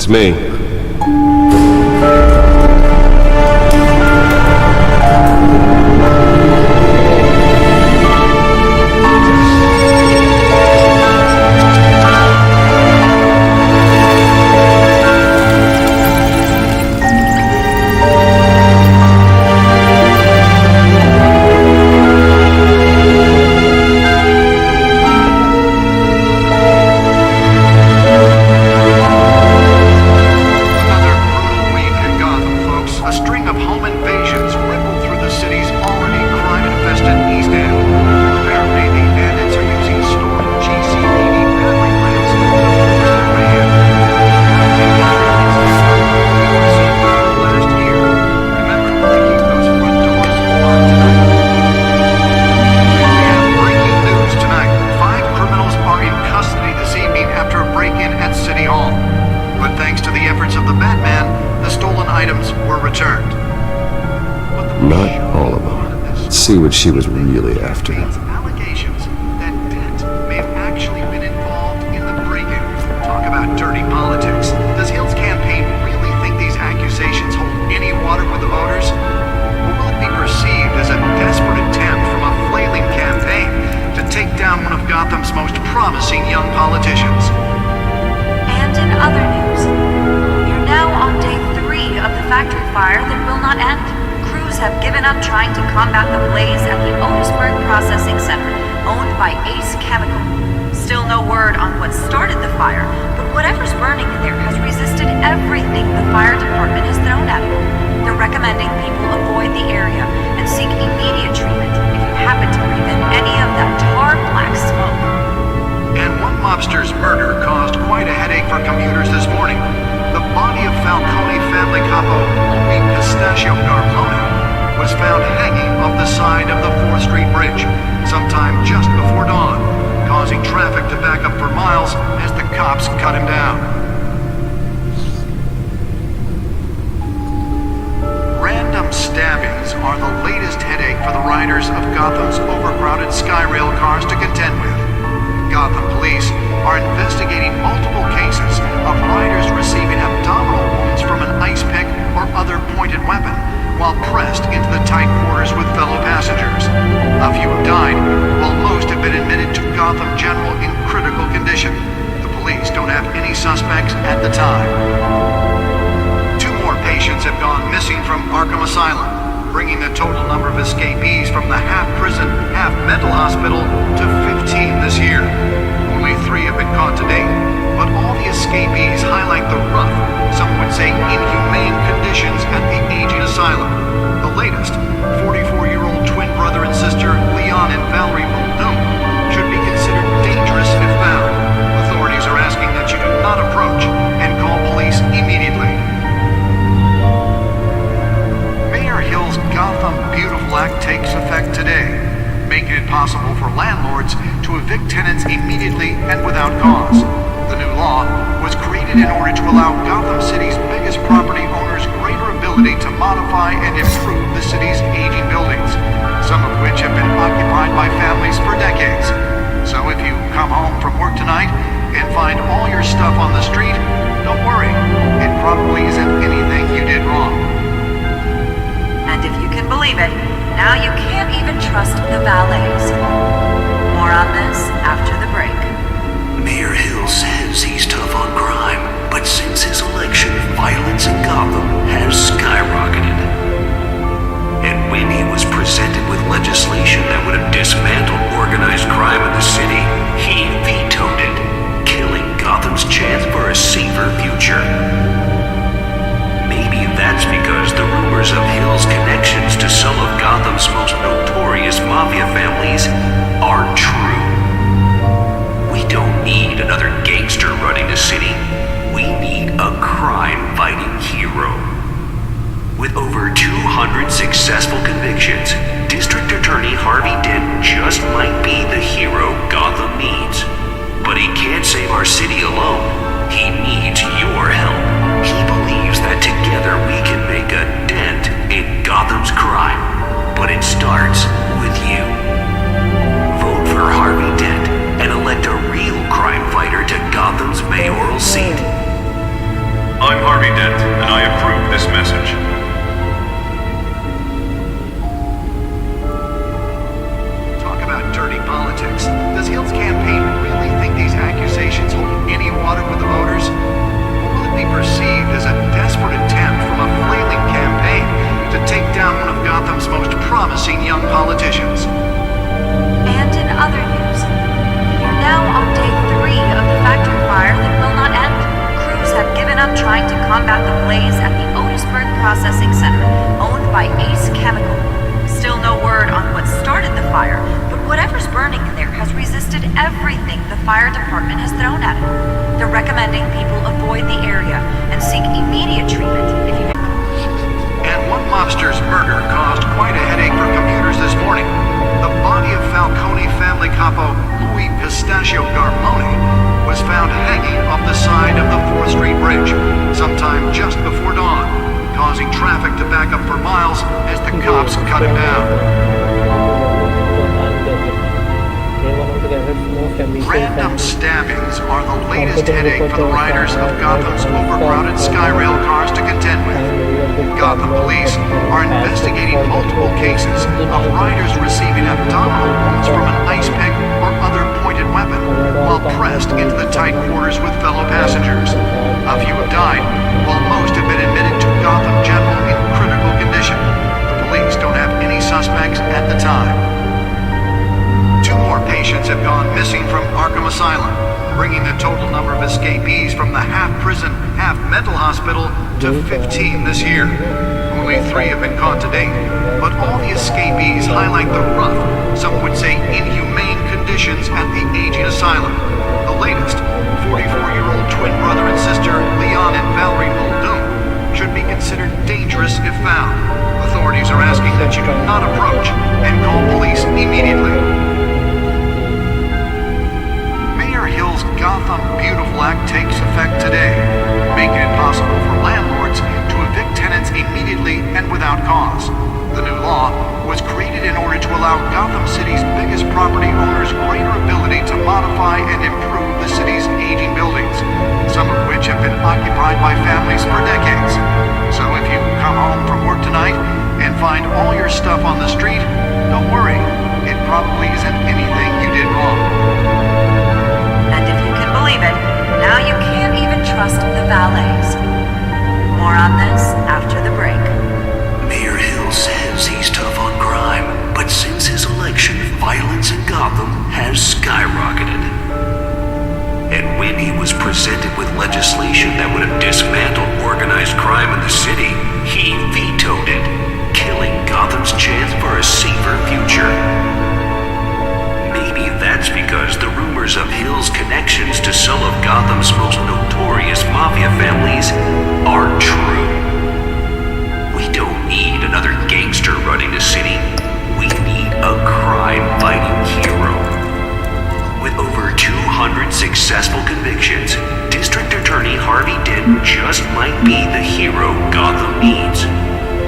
Beats me. Not all of them. Let's see what she was really after. Allegations that Dent may have actually been involved in the break-in. Talk about dirty politics. Does Hill's campaign really think these accusations hold any water with the voters? Or will it be perceived as a desperate attempt from a flailing campaign to take down one of Gotham's most promising young politicians? And in other news, you're now on day 3 of the factory fire that will not end. Crews have given up trying to combat the blaze at the Otisburg Processing Center, owned by Ace Chemical. Still no word on what started the fire, but whatever's burning in there has resisted everything the fire department has thrown at it. They're recommending people avoid the area and seek immediate treatment if you happen to breathe in any of that tar black smoke. And one mobster's murder caused quite a headache for commuters this morning. The body of Falcone family capo Louis Pistachio Narbone was found hanging off the side of the 4th Street Bridge sometime just before dawn, causing traffic to back up for miles as the cops cut him down. Random stabbings are the latest headache for the riders of Gotham's overcrowded Skyrail cars to contend with. Gotham police are investigating multiple cases of riders receiving abdominal wounds from an ice pick or other pointed weapon while pressed into the tight quarters with fellow passengers. A few have died, while most have been admitted to Gotham General in critical condition. The police don't have any suspects at the time. 2 more patients have gone missing from Arkham Asylum, bringing the total number of escapees from the half-prison, half-mental hospital to 15 this year. Only 3 have been caught to date, but all the escapees highlight the rough, some would say inhumane conditions at the aging asylum. The latest, 44-year-old twin brother and sister Leon and Valerie Muldoon, should be considered dangerous if found. Authorities are asking that you do not approach and call police immediately. Mayor Hill's Gotham Beautiful Act takes effect today, making it possible for landlords to evict tenants immediately and without cause. The new law was created in order to allow Gotham City's biggest property owners greater ability to modify and improve the city's aging buildings, some of which have been occupied by families for decades. So if you come home from work tonight and find all your stuff on the street, don't worry. It probably isn't anything you did wrong. And if you can believe it, now you can't even trust the valets. More on this after the break. Mayor Hill says he's tough on crime, but since his election, violence in Gotham has skyrocketed. And when he was presented with legislation that would have dismantled organized crime in the city, he vetoed it, killing Gotham's chance for a safer future. Maybe that's because the rumors of Hill's connections to some of Gotham's most notorious mafia families are true. We don't need another gangster running the city. We need a crime-fighting hero. With over 200 successful convictions, District Attorney Harvey Dent just might be the hero Gotham needs. But he can't save our city alone. He needs your help. He believes that together we can make a dent in Gotham's crime. But it starts with you. Vote for Harvey Dent and elect a real crime fighter to Gotham's mayoral seat. Harvey Dent, and I approve this message. Talk about dirty politics. Does Hill's campaign really think these accusations hold any water with the voters? Or will it be perceived as a desperate attempt from a flailing campaign to take down one of Gotham's most promising young politicians? And in other news, you're now on day 3 of the factory fire that will not end. Crews have given up trying to combat the blaze at the Otisburg Processing Center, owned by Ace Chemical. Still no word on what started the fire, but whatever's burning in there has resisted everything the fire department has thrown at it. They're recommending people avoid the area and seek immediate treatment if you... And one mobster's murder caused quite a headache for commuters this morning. The body of Falcone family capo Louis Pistachio Garmone was found hanging off the side of the 4th Street Bridge sometime just before dawn, causing traffic to back up for miles as the cops cut him down. Random stabbings are the latest headache for the riders of Gotham's overcrowded Skyrail cars to contend with. Gotham police are investigating multiple cases of riders receiving abdominal wounds from an ice pick or other pointed weapon while pressed into the tight quarters with fellow passengers. A few have died, while most have been admitted to Gotham General in critical condition. The police don't have any suspects at the time. 2 more patients have gone missing from Arkham Asylum, bringing the total number of escapees from the half-prison, half-mental hospital to 15 this year. Only 3 have been caught to date, but all the escapees highlight the rough, some would say inhumane conditions at the aging asylum. The latest, 44-year-old twin brother and sister Leon and Valerie Muldoon, should be considered dangerous if found. Authorities are asking that you do not approach and call police immediately. Mayor Hill's Gotham Beautiful Act takes effect today, making it possible for landlords to evict tenants immediately and without cause. The new law was created in order to allow Gotham City's biggest property owners greater ability to modify and improve the city's aging buildings, some of which have been occupied by families for decades. So if you come home from work tonight and find all your stuff on the street, don't worry, it probably isn't anything you did wrong. And if you can believe it, now you can't even trust the valets. More on this after the break. Mayor Hill says he's tough on crime, but since his election, violence in Gotham has skyrocketed. And when he was presented with legislation that would have dismantled organized crime in the city, he vetoed it, killing Gotham's chance for a safer future. Maybe that's because the rumors of Hill's connections to some of Gotham's most notorious mafia families are true. We don't need another gangster running the city. We need a crime-fighting hero. With over 200 successful convictions, District Attorney Harvey Dent just might be the hero Gotham needs.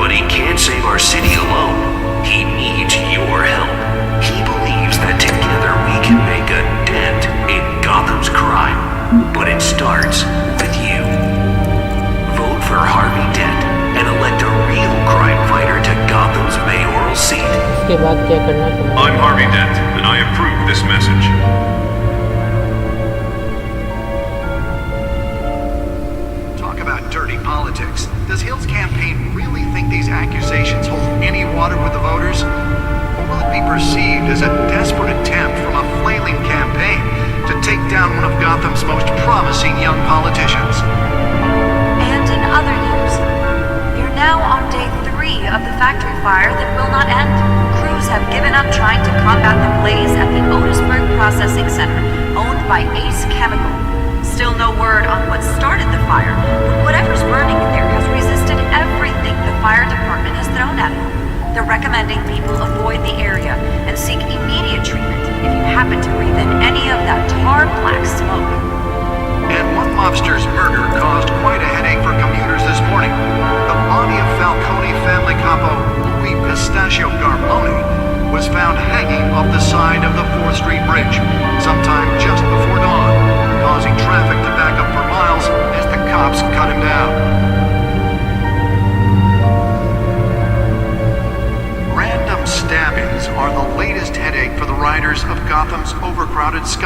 But he can't save our city alone. He needs your help. He believes that together we can make a dent in Gotham's crime. But it starts with you. Vote for Harvey Dent and elect a real crime fighter to Gotham's mayoral seat. I'm Harvey Dent, and I approve this message. Talk about dirty politics. Does Hill's campaign really think these accusations hold any water with the voters? Or will it be perceived as a desperate attempt from a flailing campaign to take down one of Gotham's most promising young politicians? And in other news, you're now on day 3 of the factory fire that will not end. Crews have given up trying to combat the blaze at the Otisburg Processing Center, owned by Ace Chemical. Still no word on what started the fire, but whatever's burning in there has resisted everything the fire department has thrown at it. They're recommending people avoid the area and seek immediate treatment if you happen to breathe in any of that tar black smoke. And one mobster's murder caused quite a headache for commuters this morning. The body of Falcone family capo Louis Pistachio Garmone was found hanging off the side of the 4th Street Bridge sometime just before dawn, causing traffic to back up for miles as the cops cut him down.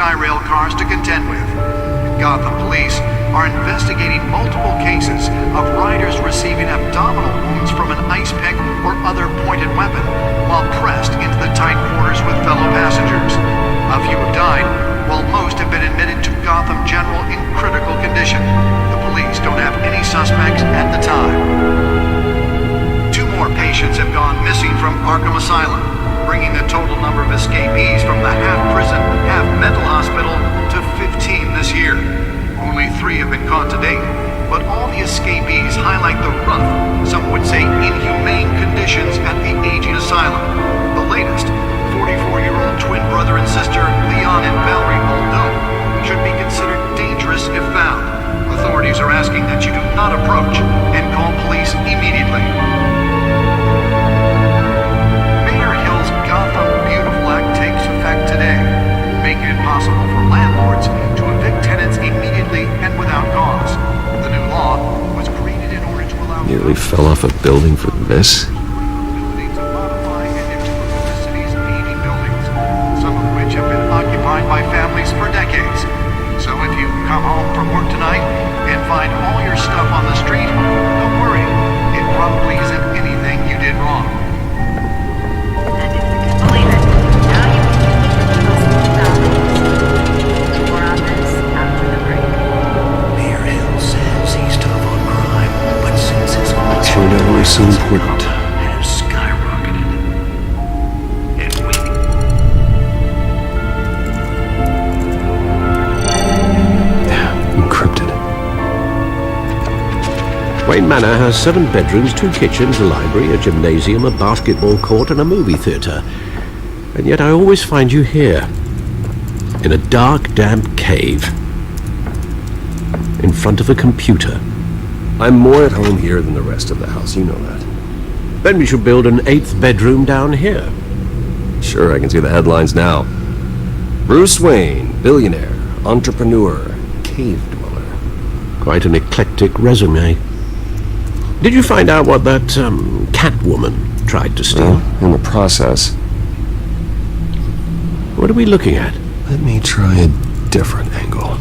Skyrail cars to contend with. Gotham police are investigating multiple cases of riders receiving abdominal wounds from an ice pick or other pointed weapon while pressed into the tight quarters with fellow passengers. A few have died, while most have been admitted to Gotham General in critical condition. The police don't have any suspects at the time. 2 more patients have gone missing from Arkham Asylum, bringing the total number of escapees from the half-prison, half-mental hospital to 15 this year. Only 3 have been caught to date, but all the escapees highlight the rough, some would say inhumane conditions at the aging asylum. The latest, 44-year-old twin brother and sister Leon and Valerie Muldoon, should be considered dangerous if found. Authorities are asking that you do not approach and call police immediately. Mayor Hill's Gotham Beautiful Act takes effect today, making it possible for landlords to evict tenants immediately and without cause. The new law was created in order to allow... Nearly fell off a building for this? ...ability to modify and improve the city's aging buildings, some of which have been occupied by families for decades. So if you come home from work tonight and find all your stuff on the street, don't worry. It probably isn't anything you did wrong. And if you can believe it, now you can keep the more on this after the break. Mayor Hill says he's tough on crime, but since his Turned out only so important. has skyrocketed. And Encrypted. Wayne Manor has 7 bedrooms, 2 kitchens, a library, a gymnasium, a basketball court, and a movie theatre. And yet I always find you here, in a dark, damp cave, in front of a computer. I'm more at home here than the rest of the house, you know that. Then we should build an 8th bedroom down here. Sure, I can see the headlines now. Bruce Wayne, billionaire, entrepreneur, cave dweller. Quite an eclectic resume. Did you find out what that, Catwoman tried to steal? Well, in the process, What are we looking at? let me try a different angle.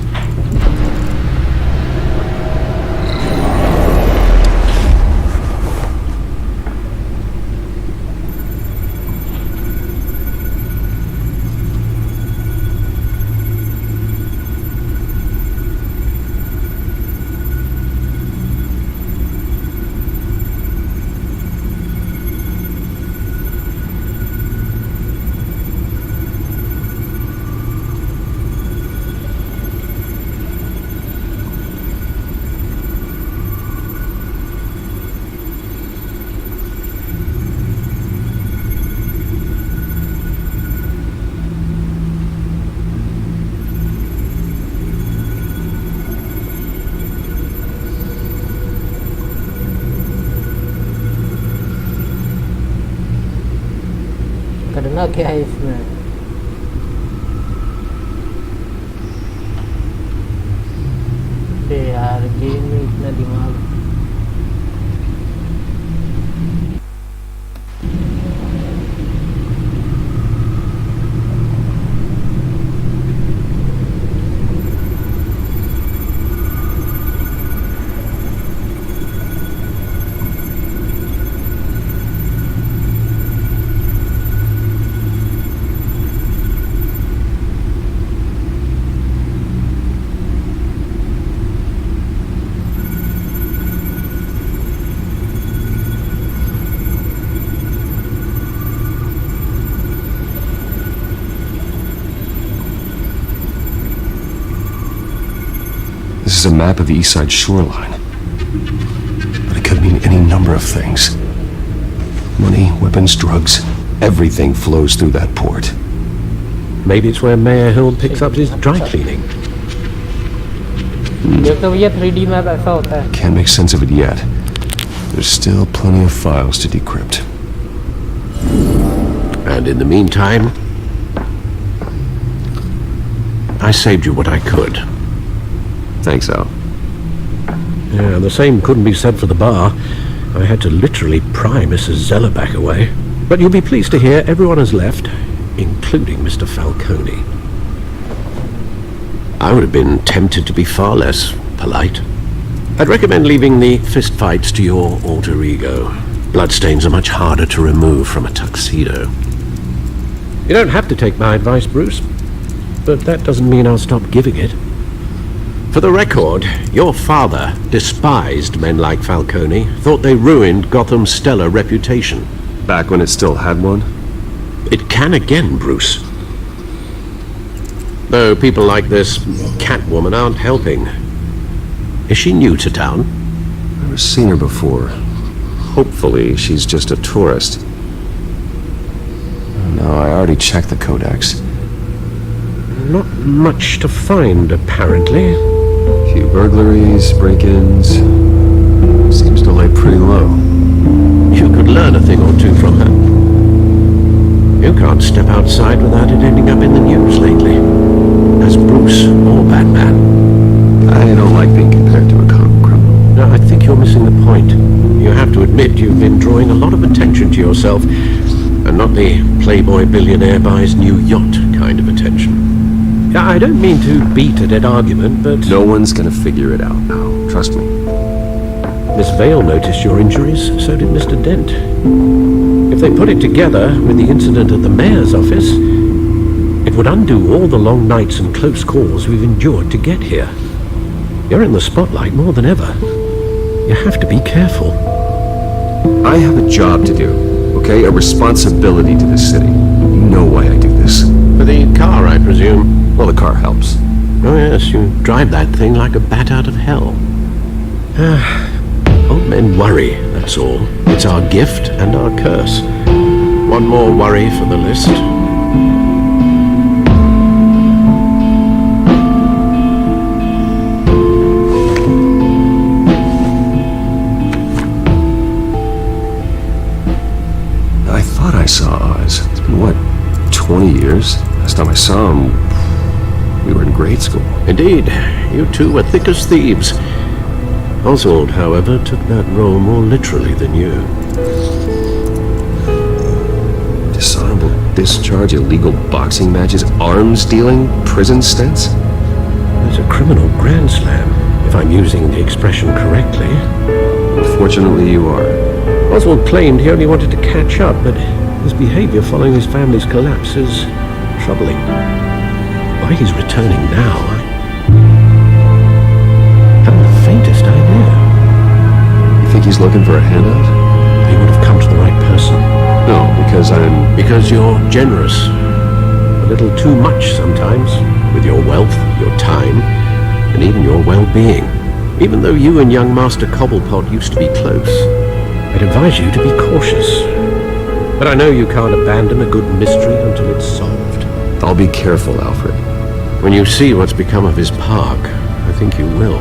करना क्या है इसमें? यार game में इतना दिमाग This is a map of the east side shoreline. But it could mean any number of things. Money, weapons, drugs, everything flows through that port. Maybe it's where Mayor Hill picks up his dry cleaning. देखो भैया 3D map ऐसा होता है. Can't make sense of it yet. There's still plenty of files to decrypt. And in the meantime, I saved you what I could. Thanks, Al. Yeah, the same couldn't be said for the bar. I had to literally pry Mrs. Zeller back away. But you'll be pleased to hear everyone has left, including Mr. Falcone. I would have been tempted to be far less polite. I'd recommend leaving the fistfights to your alter ego. Bloodstains are much harder to remove from a tuxedo. You don't have to take my advice, Bruce, but that doesn't mean I'll stop giving it. For the record, your father despised men like Falcone, thought they ruined Gotham's stellar reputation. Back when it still had one? It can again, Bruce. Though people like this Catwoman aren't helping. Is she new to town? Never seen her before. Hopefully, she's just a tourist. No, I already checked the codex. Not much to find, apparently. A few burglaries, break-ins. Seems to lay pretty low. You could learn a thing or two from her. You can't step outside without it ending up in the news lately. As Bruce or Batman. I don't like being compared to a common criminal. No, I think you're missing the point. You have to admit you've been drawing a lot of attention to yourself, and not the playboy billionaire buys new yacht kind of attention. I don't mean to beat a dead argument, but... No one's gonna figure it out now. Trust me. Miss Vale noticed your injuries, so did Mr. Dent. If they put it together with the incident at the mayor's office, it would undo all the long nights and close calls we've endured to get here. You're in the spotlight more than ever. You have to be careful. I have a job to do, okay? A responsibility to this city. You know why I do this. For the car, I presume. Well, the car helps. Oh yes, you drive that thing like a bat out of hell. Old men worry, that's all. It's our gift and our curse. One more worry for the list. I thought I saw Oz. It's been, what, 20 years? Last time I saw him, we were in grade school. Indeed, you two were thick as thieves. Oswald, however, took that role more literally than you. Dishonorable discharge, illegal boxing matches, arms dealing, prison stints? It's a criminal grand slam, if I'm using the expression correctly. Unfortunately, you are. Oswald claimed he only wanted to catch up, but his behavior following his family's collapse is troubling. Why he's returning now, I haven't the faintest idea. You think he's looking for a handout? He would have come to the right person. No, because I'm... Because you're generous. A little too much sometimes, with your wealth, your time, and even your well-being. Even though you and young Master Cobblepot used to be close, I'd advise you to be cautious. But I know you can't abandon a good mystery until it's solved. I'll be careful, Alfred. When you see what's become of his park, I think you will.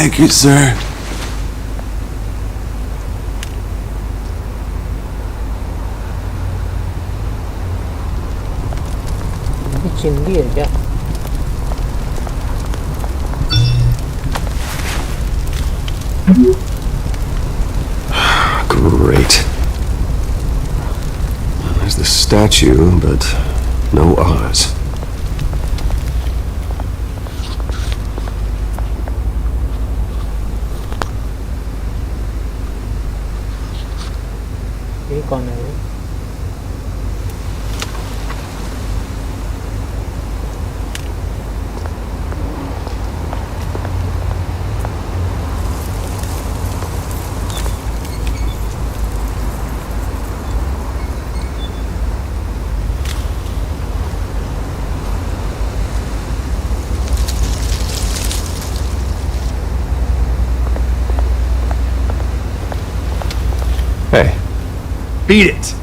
Thank you, sir. ये चिंदी है क्या? Great. There's the statue, but no Oz. ये कौन है वो? Hey. Beat it!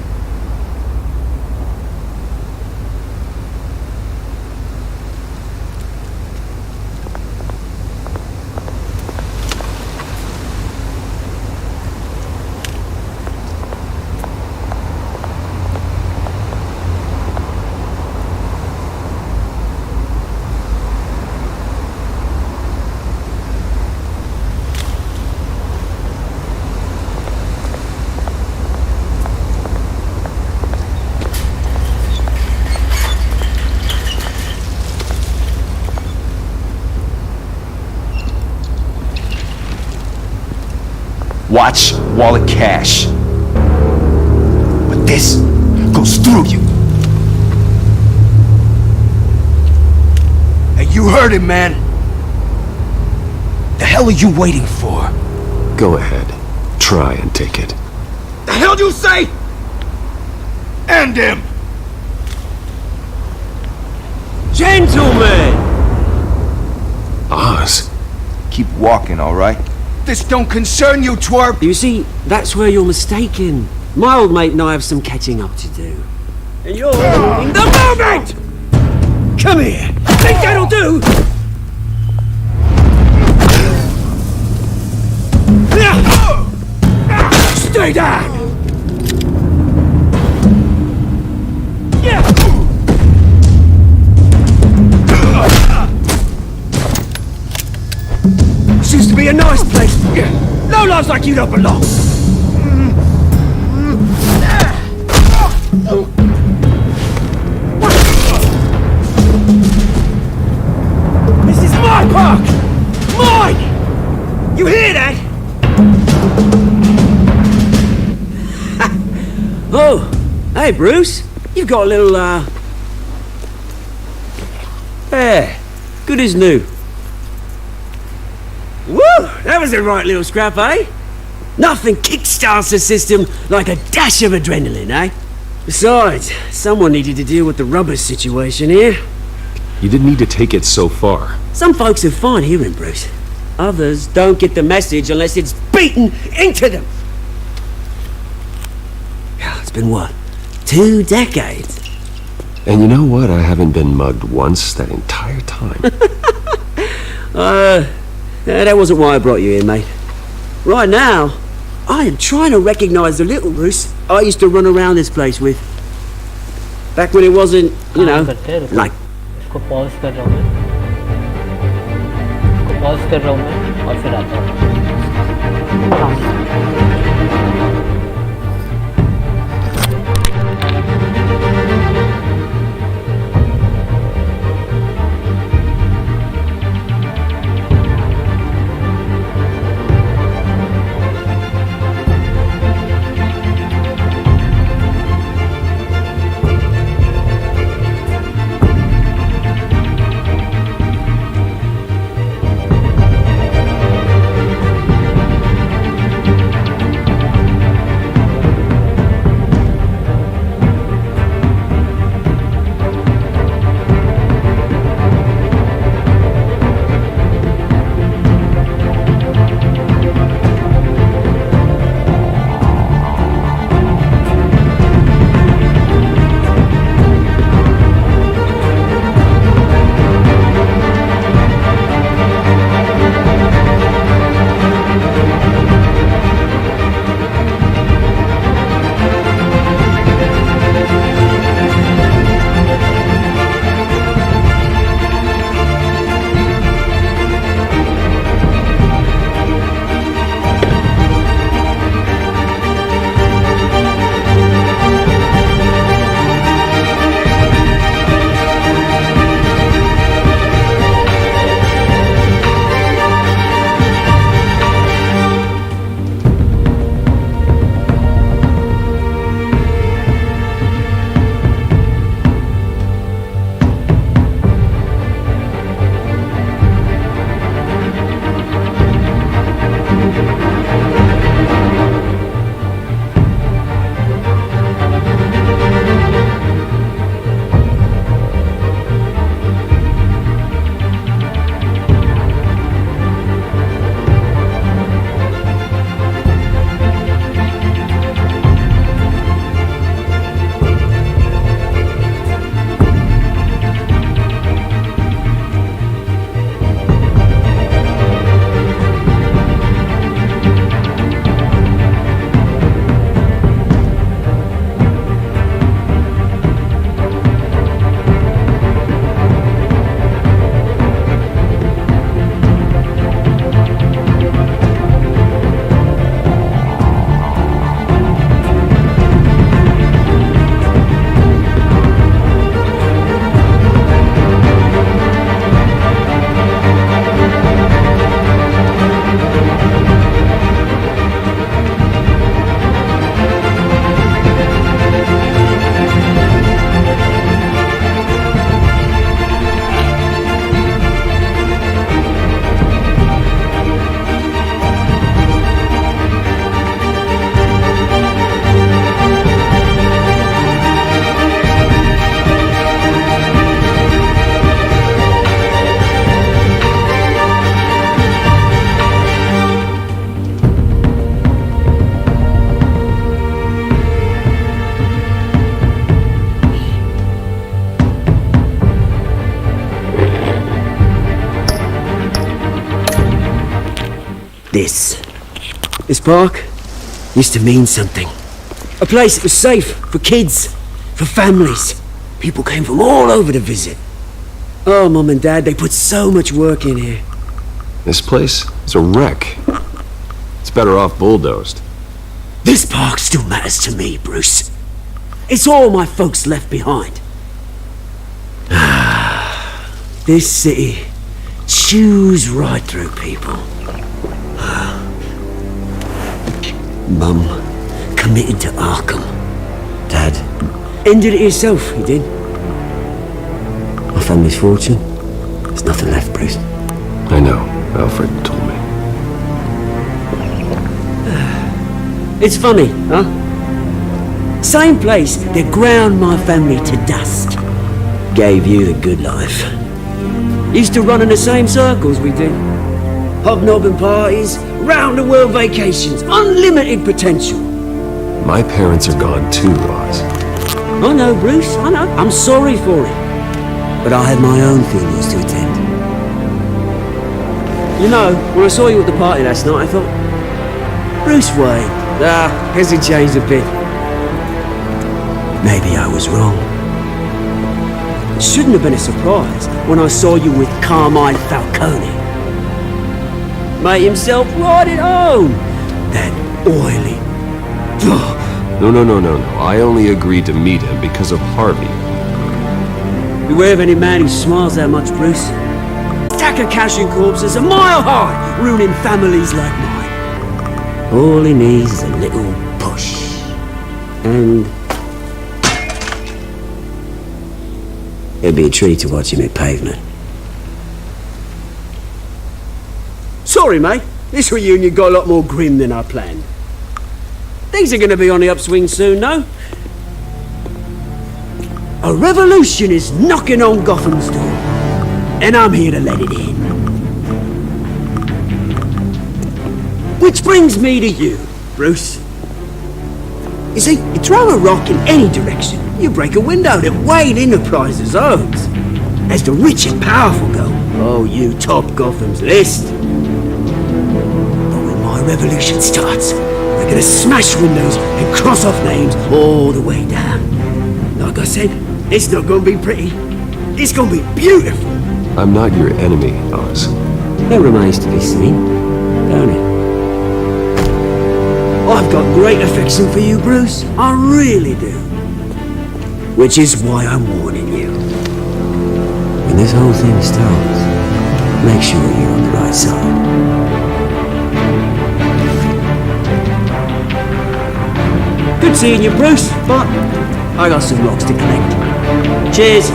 Watch wallet cash. But this goes through you. Hey, you heard him, man. The hell are you waiting for? Go ahead. Try and take it. The hell do you say? End him! Gentlemen! Oz. Keep walking, all right? This don't concern you, twerp! You see, that's where you're mistaken. My old mate and I have some catching up to do. And you're in the moment! Come here! Think that'll do? Stay down! Seems to be a nice place. No lives like you don't belong. This is my park! Mine! You hear that? Oh, hey Bruce. You've got a little, Yeah, good as new. Woo! That was a right little scrap, eh? Nothing kickstarts the system like a dash of adrenaline, eh? Besides, someone needed to deal with the rubber situation here. You didn't need to take it so far. Some folks are fine hearing, Bruce. Others don't get the message unless it's beaten into them. Yeah, it's been what? 2 decades? And you know what? I haven't been mugged once that entire time. That wasn't why I brought you here, mate. Right now, I am trying to recognize the little Bruce I used to run around this place with. Back when it wasn't, you know, like... इसको pause कर रहा हूँ मैं. इसको pause कर रहा हूँ मैं और फिर आता हूँ. this. This park used to mean something. A place that was safe for kids, for families. People came from all over to visit. Oh, Mum and Dad, they put so much work in here. This place is a wreck. It's better off bulldozed. This park still matters to me, Bruce. It's all my folks left behind. This city chews right through people. Mum committed to Arkham. Dad ended it himself, he did. My family's fortune, there's nothing left, Bruce. I know. Alfred told me. It's funny, huh? Same place that ground my family to dust. Gave you the good life. Used to run in the same circles we did. Hobnobbing parties, round-the-world vacations, unlimited potential. My parents are gone too, Roz. I know, Bruce, I know. I'm sorry for it. But I had my own funerals to attend. You know, when I saw you at the party last night, I thought, Bruce Wayne, guess he changed a bit. Maybe I was wrong. It shouldn't have been a surprise when I saw you with Carmine Falcone. Made himself right at home. That oily... No. I only agreed to meet him because of Harvey. Beware of any man who smiles that much, Bruce. Stack of cashing corpses a mile high, ruining families like mine. All he needs is a little push. And... it'd be a treat to watch him hit pavement. Sorry, mate. This reunion got a lot more grim than I planned. Things are going to be on the upswing soon, no? A revolution is knocking on Gotham's door, and I'm here to let it in. Which brings me to you, Bruce. You see, you throw a rock in any direction, you break a window that Wayne Enterprises owns. As the rich and powerful go, oh, you top Gotham's list. But when my revolution starts, they're gonna smash windows and cross off names all the way down. Like I said, it's not gonna be pretty. It's gonna be beautiful. I'm not your enemy, Oz. That remains to be seen, don't it? I've got great affection for you, Bruce. I really do. Which is why I'm warning you. When this whole thing starts, make sure you're on the right side. Good seeing you, Bruce, but I got some rocks to collect. Cheers.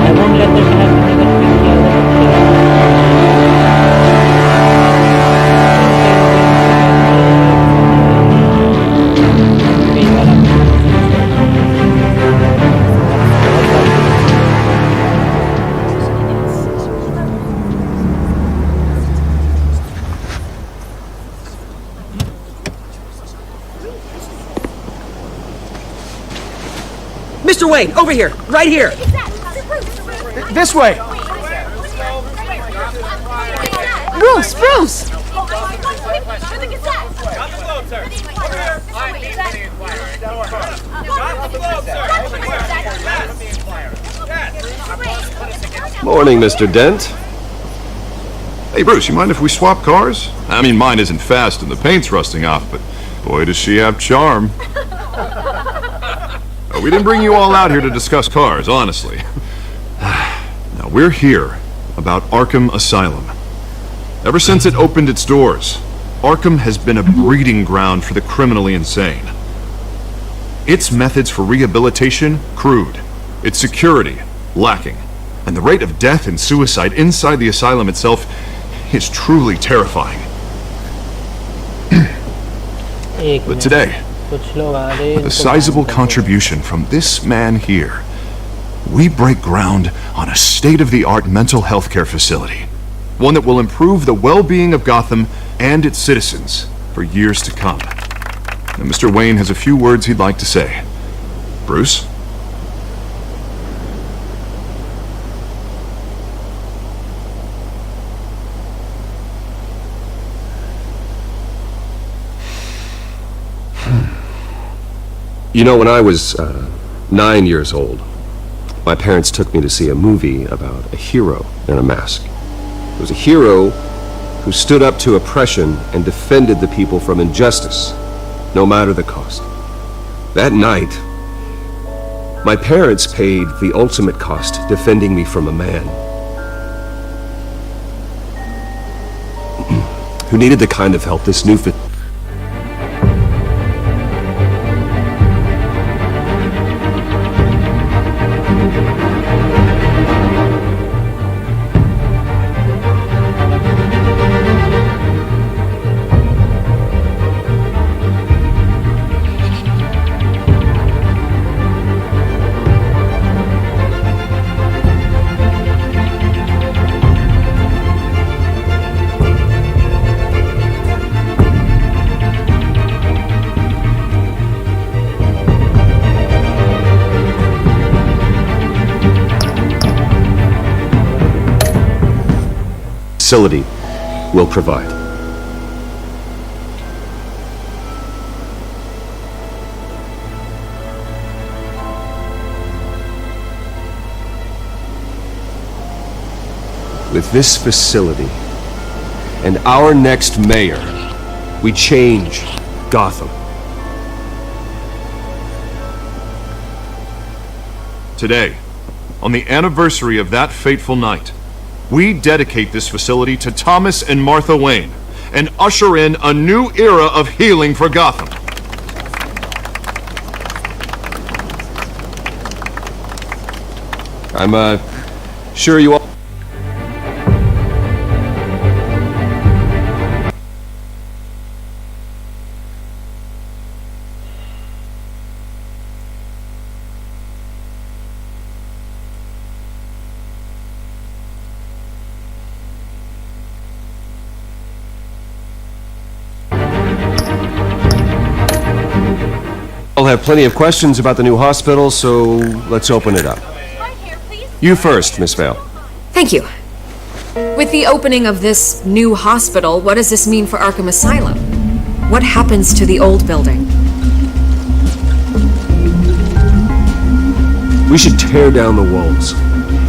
I won't let them have another Mr. Wayne, over here, right here. This way! Bruce! Bruce! Morning, Mr. Dent. Hey, Bruce, you mind if we swap cars? I mean, mine isn't fast and the paint's rusting off, but boy, does she have charm. We didn't bring you all out here to discuss cars, honestly. Now, we're here about Arkham Asylum. Ever since it opened its doors, Arkham has been a breeding ground for the criminally insane. Its methods for rehabilitation, crude. Its security, lacking. And the rate of death and suicide inside the asylum itself is truly terrifying. But today, with a sizable contribution from this man here, we break ground on a state-of-the-art mental health care facility. One that will improve the well-being of Gotham and its citizens for years to come. And Mr. Wayne has a few words he'd like to say. Bruce? You know, when I was 9 years old, my parents took me to see a movie about a hero in a mask. It was a hero who stood up to oppression and defended the people from injustice, no matter the cost. That night, my parents paid the ultimate cost defending me from a man who needed the kind of help this new facility will provide. With this facility and our next mayor, we change Gotham. Today, on the anniversary of that fateful night, we dedicate this facility to Thomas and Martha Wayne and usher in a new era of healing for Gotham. I'm sure you all... I'll have plenty of questions about the new hospital, so let's open it up. You first, Miss Vale. Thank you. With the opening of this new hospital, what does this mean for Arkham Asylum? What happens to the old building? We should tear down the walls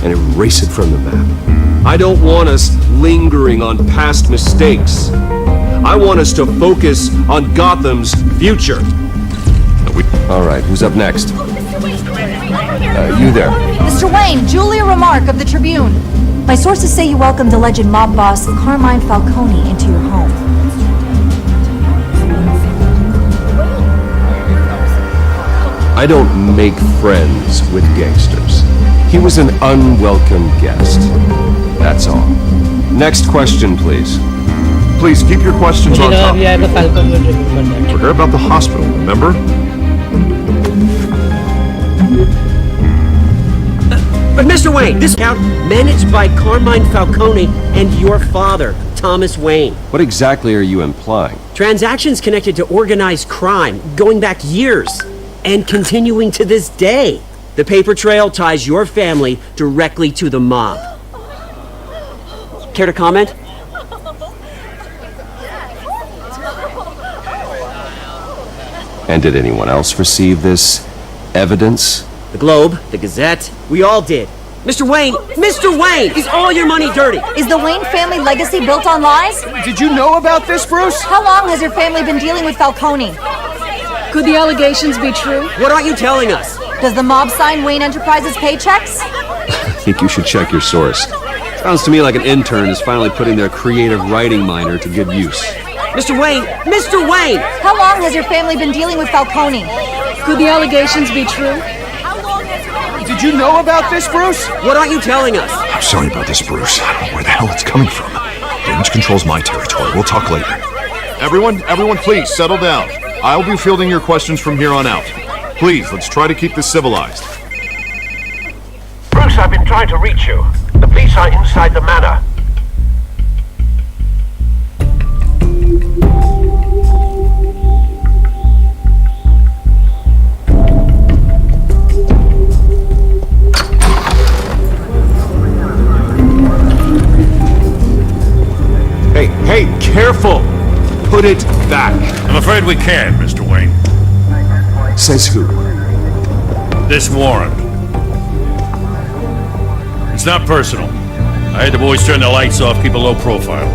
and erase it from the map. I don't want us lingering on past mistakes. I want us to focus on Gotham's future. All right, who's up next? You there. Mr. Wayne, Julia Remark of the Tribune. My sources say you welcomed alleged mob boss Carmine Falcone into your home. I don't make friends with gangsters. He was an unwelcome guest. That's all. Next question, please. Please keep your questions on top. We're here about the hospital, remember? But Mr. Wayne, this account managed by Carmine Falcone and your father, Thomas Wayne. What exactly are you implying? Transactions connected to organized crime, going back years, and continuing to this day. The paper trail ties your family directly to the mob. Care to comment? And did anyone else receive this evidence? The Globe, the Gazette, we all did. Mr. Wayne, is all your money dirty? Is the Wayne family legacy built on lies? Did you know about this, Bruce? How long has your family been dealing with Falcone? Could the allegations be true? What aren't you telling us? Does the mob sign Wayne Enterprises paychecks? I think you should check your source. Sounds to me like an intern is finally putting their creative writing minor to good use. Mr. Wayne! How long has your family been dealing with Falcone? Could the allegations be true? Did you know about this, Bruce? What aren't you telling us? I'm sorry about this, Bruce. I don't know where the hell it's coming from. Damage control's my territory. We'll talk later. Everyone, please, settle down. I'll be fielding your questions from here on out. Please, let's try to keep this civilized. Bruce, I've been trying to reach you. The police are inside the manor. Hey, careful! Put it back. I'm afraid we can't, Mr. Wayne. Says who? This warrant. It's not personal. I had the boys turn the lights off, keep a low profile.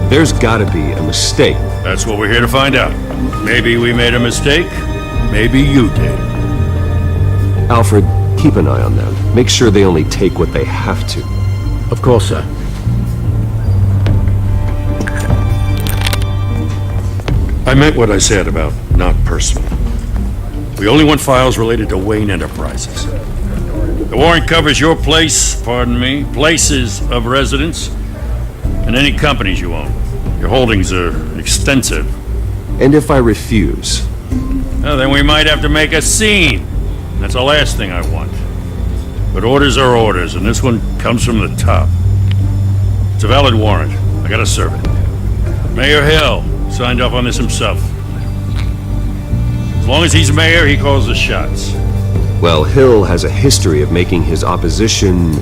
There's gotta be a mistake. That's what we're here to find out. Maybe we made a mistake. Maybe you did. Alfred, keep an eye on them. Make sure they only take what they have to. Of course, sir. I meant what I said about not personal. We only want files related to Wayne Enterprises. The warrant covers your place, pardon me, places of residence, and any companies you own. Your holdings are extensive. And if I refuse? Well, then we might have to make a scene. That's the last thing I want. But orders are orders, and this one comes from the top. It's a valid warrant. I gotta serve it. Mayor Hill signed off on this himself. As long as he's mayor, he calls the shots. Well, Hill has a history of making his opposition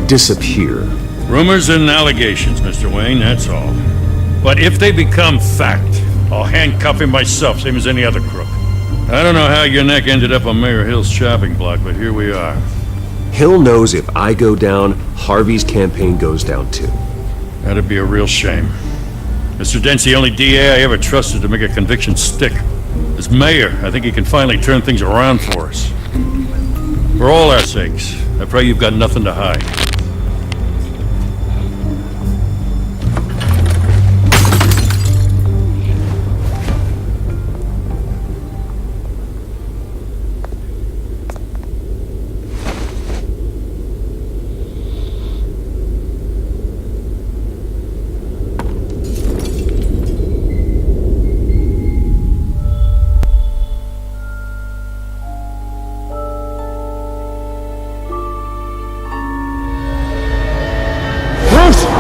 disappear. Rumors and allegations, Mr. Wayne, that's all. But if they become fact, I'll handcuff him myself, same as any other crook. I don't know how your neck ended up on Mayor Hill's chopping block, but here we are. Hill knows if I go down, Harvey's campaign goes down too. That'd be a real shame. Mr. Dent's the only DA I ever trusted to make a conviction stick. As mayor, I think he can finally turn things around for us. For all our sakes, I pray you've got nothing to hide.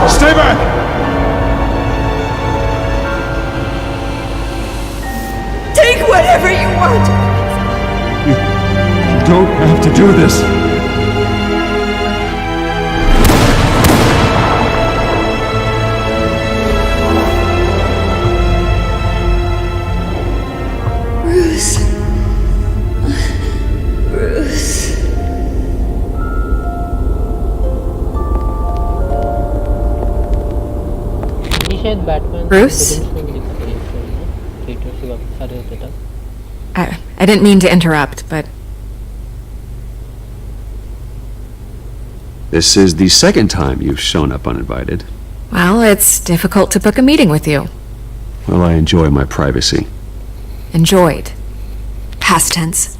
Stay back! Take whatever you want! You don't have to do this. Bruce. Bruce. Bruce? I didn't mean to interrupt, but... This is the second time you've shown up uninvited. Well, it's difficult to book a meeting with you. Well, I enjoy my privacy. Enjoyed. Past tense.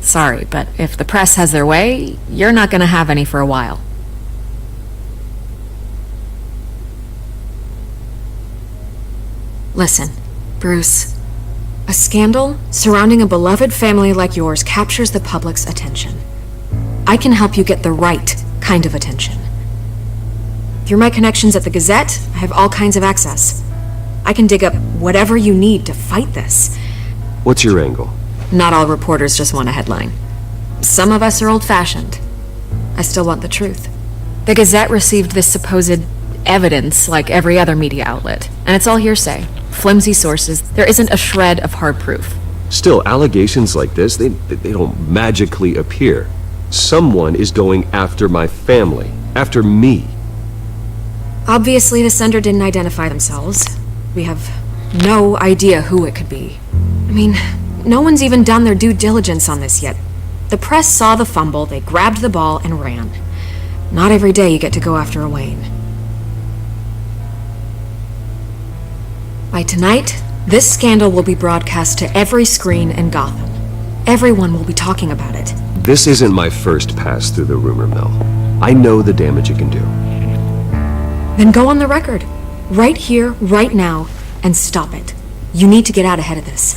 Sorry, but if the press has their way, you're not gonna have any for a while. Listen, Bruce. A scandal surrounding a beloved family like yours captures the public's attention. I can help you get the right kind of attention. Through my connections at the Gazette, I have all kinds of access. I can dig up whatever you need to fight this. What's your angle? Not all reporters just want a headline. Some of us are old-fashioned. I still want the truth. The Gazette received this supposed evidence like every other media outlet, and it's all hearsay. Flimsy sources. There isn't a shred of hard proof. Still, allegations like this, they don't magically appear. Someone is going after my family. After me. Obviously, the sender didn't identify themselves. We have no idea who it could be. I mean, no one's even done their due diligence on this yet. The press saw the fumble, they grabbed the ball and ran. Not every day you get to go after a Wayne. By tonight, this scandal will be broadcast to every screen in Gotham. Everyone will be talking about it. This isn't my first pass through the rumor mill. I know the damage it can do. Then go on the record. Right here, right now, and stop it. You need to get out ahead of this.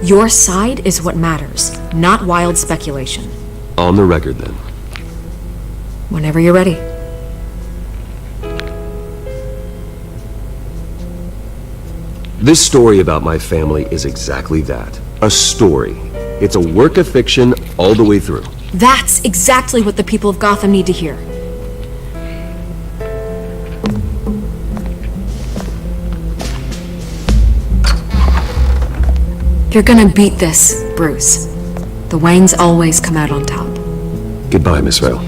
Your side is what matters, not wild speculation. On the record, then. Whenever you're ready. This story about my family is exactly that. A story. It's a work of fiction all the way through. That's exactly what the people of Gotham need to hear. You're gonna beat this, Bruce. The Waynes always come out on top. Goodbye, Miss Vale.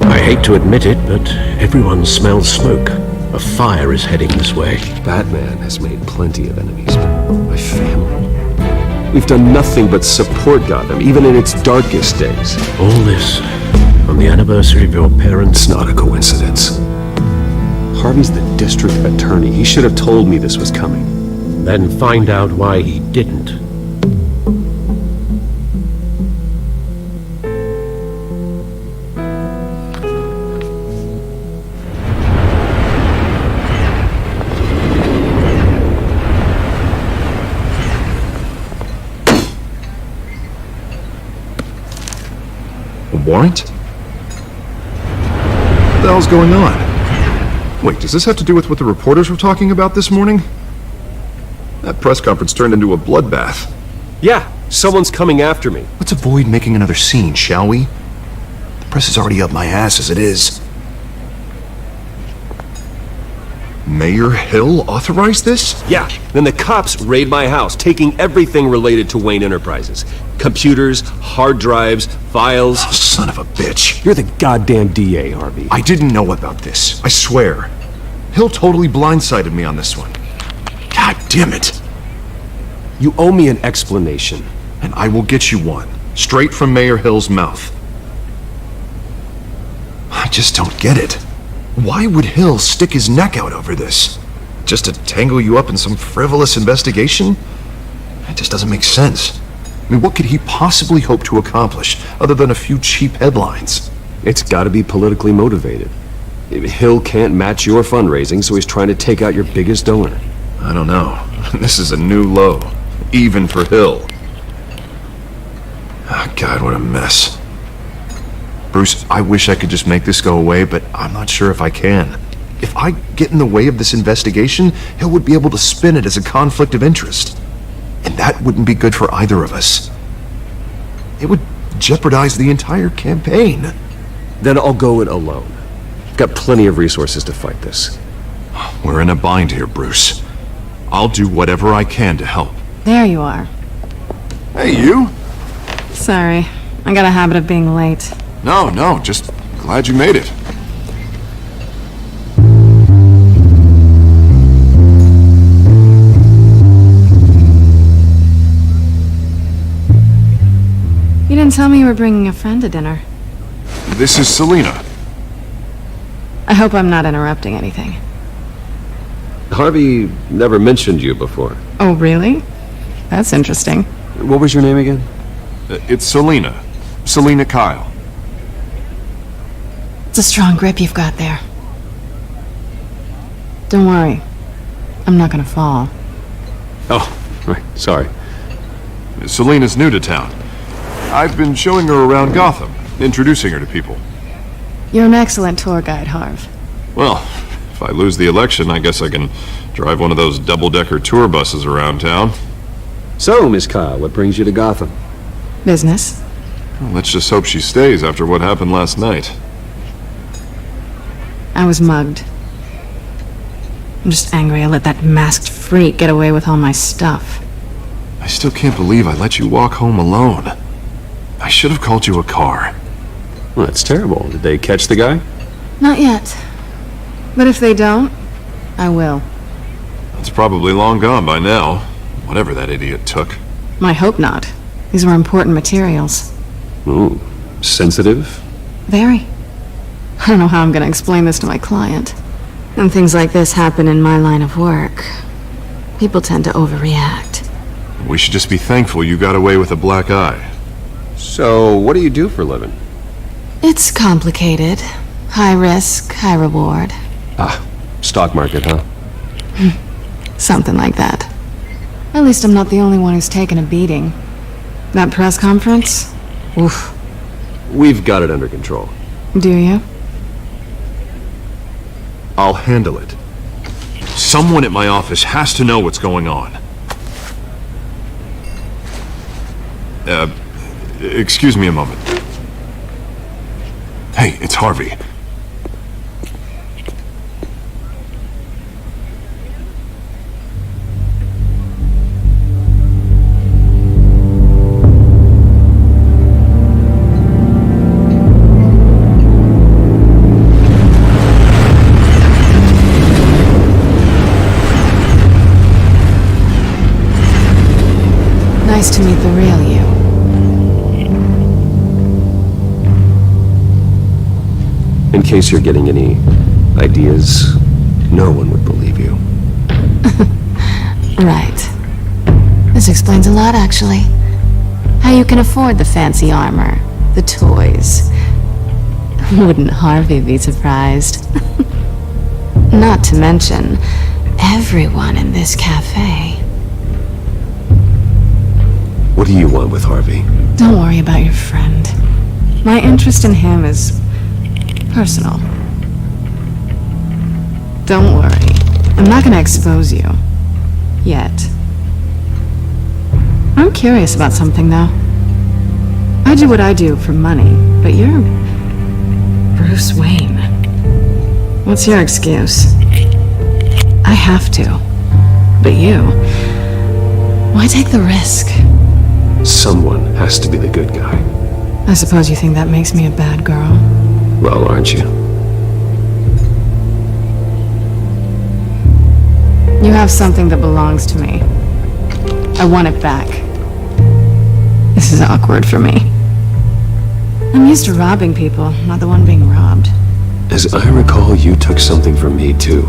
I hate to admit it, but everyone smells smoke. A fire is heading this way. Batman has made plenty of enemies, but my family? We've done nothing but support Gotham, even in its darkest days. All this on the anniversary of your parents' It's not a coincidence. Harvey's the district attorney. He should have told me this was coming. Then find out why he didn't. A warrant? What the hell's going on? Wait, does this have to do with what the reporters were talking about this morning? That press conference turned into a bloodbath. Yeah, someone's coming after me. Let's avoid making another scene, shall we? The press is already up my ass as it is. Mayor Hill authorized this? Yeah, then the cops raid my house, taking everything related to Wayne Enterprises. Computers, hard drives, files. Oh, son of a bitch. You're the goddamn DA, Harvey. I didn't know about this. I swear. Hill totally blindsided me on this one. God damn it. You owe me an explanation. And I will get you one. Straight from Mayor Hill's mouth. I just don't get it. Why would Hill stick his neck out over this? Just to tangle you up in some frivolous investigation? It just doesn't make sense. I mean, what could he possibly hope to accomplish other than a few cheap headlines? It's gotta be politically motivated. Hill can't match your fundraising, so he's trying to take out your biggest donor. I don't know. This is a new low. Even for Hill. Oh, God, what a mess. Bruce, I wish I could just make this go away, but I'm not sure if I can. If I get in the way of this investigation, Hill would be able to spin it as a conflict of interest. And that wouldn't be good for either of us. It would jeopardize the entire campaign. Then I'll go it alone. I've got plenty of resources to fight this. We're in a bind here, Bruce. I'll do whatever I can to help. There you are. Hey, you? Sorry, I got a habit of being late. No, just glad you made it. You didn't tell me you were bringing a friend to dinner. This is Selina. I hope I'm not interrupting anything. Harvey never mentioned you before. Oh, really? That's interesting. What was your name again? It's Selina. Selina Kyle. It's a strong grip you've got there. Don't worry. I'm not gonna fall. Oh, right, sorry. Selina's new to town. I've been showing her around Gotham, introducing her to people. You're an excellent tour guide, Harv. Well, if I lose the election, I guess I can drive one of those double-decker tour buses around town. So, Miss Kyle, what brings you to Gotham? Business. Well, let's just hope she stays after what happened last night. I was mugged. I'm just angry I let that masked freak get away with all my stuff. I still can't believe I let you walk home alone. I should have called you a car. Well, that's terrible. Did they catch the guy? Not yet. But if they don't, I will. It's probably long gone by now. Whatever that idiot took. I hope not. These were important materials. Ooh, sensitive? Very. I don't know how I'm gonna explain this to my client. When things like this happen in my line of work, people tend to overreact. We should just be thankful you got away with a black eye. So, what do you do for a living? It's complicated. High risk, high reward. Ah, stock market, huh? Something like that. At least I'm not the only one who's taken a beating. That press conference? Oof. We've got it under control. Do you? I'll handle it. Someone at my office has to know what's going on. Excuse me a moment. Hey, it's Harvey. Nice to meet the real you. In case you're getting any ideas, no one would believe you. Right. This explains a lot, actually. How you can afford the fancy armor, the toys. Wouldn't Harvey be surprised? Not to mention, everyone in this cafe. What do you want with Harvey? Don't worry about your friend. My interest in him is personal. Don't worry. I'm not gonna expose you. Yet. I'm curious about something, though. I do what I do for money, but you're Bruce Wayne. What's your excuse? I have to. But you, why take the risk? Someone has to be the good guy. I suppose you think that makes me a bad girl. Well, aren't you? You have something that belongs to me. I want it back. This is awkward for me. I'm used to robbing people, not the one being robbed. As I recall, you took something from me, too.